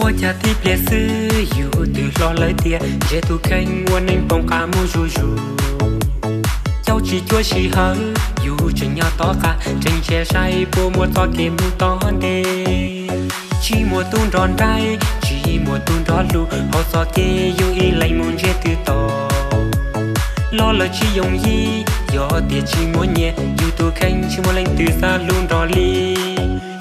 我家的别是有对落来的，这都看我能帮卡木如如。要只做时候有真要多卡，真些晒不莫做给木当的。chỉ mùa tuôn đòn đai, chỉ mùa tuôn đòn lù, họ gió kê yêu y lấy muốn chết từ to. Lo lời chỉ dùng gì, gió tiệt chỉ muốn nhẹ, yêu tu khanh chỉ muốn lên từ xa luôn đò li.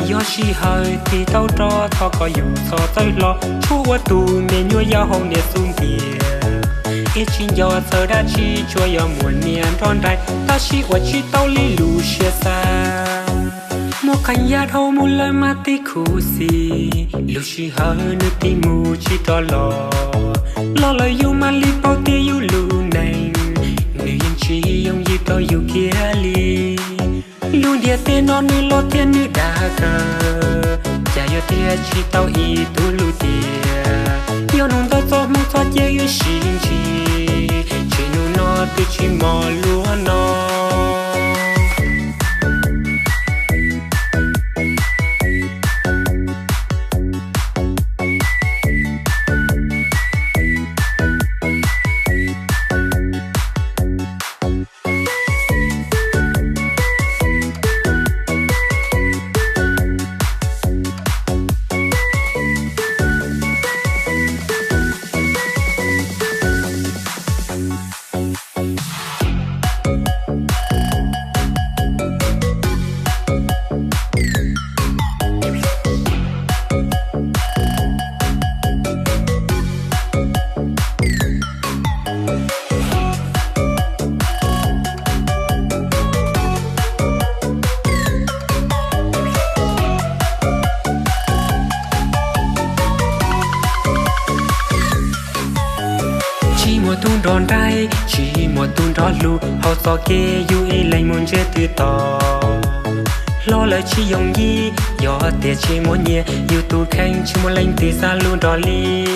Gió chỉ hơi thì tao cho thọ có yêu thọ tới lo, chúa tu mẹ nhua gió hồng nhẹ xuống bìa. Ít chỉ gió giờ đã chỉ chúa gió muốn niên đòn đai, ta chỉ qua chỉ tao li lù xe xa. Một cảnh giác hầu một lời mà tí khu xì lúc chỉ hờ nước tí mù chỉ to lo lời yêu mà li bao tí yêu lù nành nữ yên chỉ yêu gì to yêu kia li luôn địa tên non nữ lo tiền nữ đa cờ chả yêu tia chỉ tao y tu lù tia yêu nung tao cho mong cho chia yêu xin chỉ nu nó tự chỉ mò lúa nó. Mùa tuôn đòn đai, chỉ mùa tuôn đòn lù, họ gió kê yêu y lấy muốn chết từ to. Lo lời chỉ dùng gì, gió tiệt chỉ muốn nhẹ, yêu tu khanh chỉ muốn lên từ xa luôn đò li.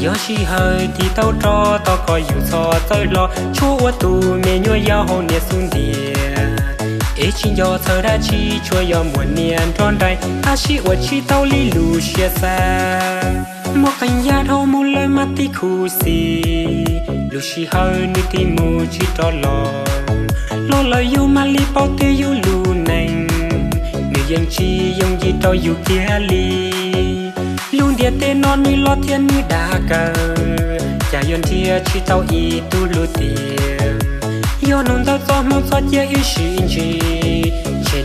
Gió chỉ hơi thì tao cho tao có yêu so tới lo, chúa tu mẹ nhua gió hồng nhẹ xuống địa. Ít chỉ gió giờ đã chỉ chúa gió muốn niên đòn đai, ta chỉ qua chỉ tao li lù xe xa. Một cảnh giác hầu một lời mà tí khu xì lúc chỉ hơi nữ tí mù chỉ to lo lời yêu mà li bao tí yêu lù nành nữ dân chi dùng gì to yêu kia li luôn địa tên non nữ lo thiên nữ đa cờ chả yon thia chỉ tao y tu lù tiền yêu nông tao cho mong cho chia yêu xin chỉ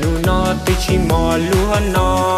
nu nó tự chỉ mò lúa nó.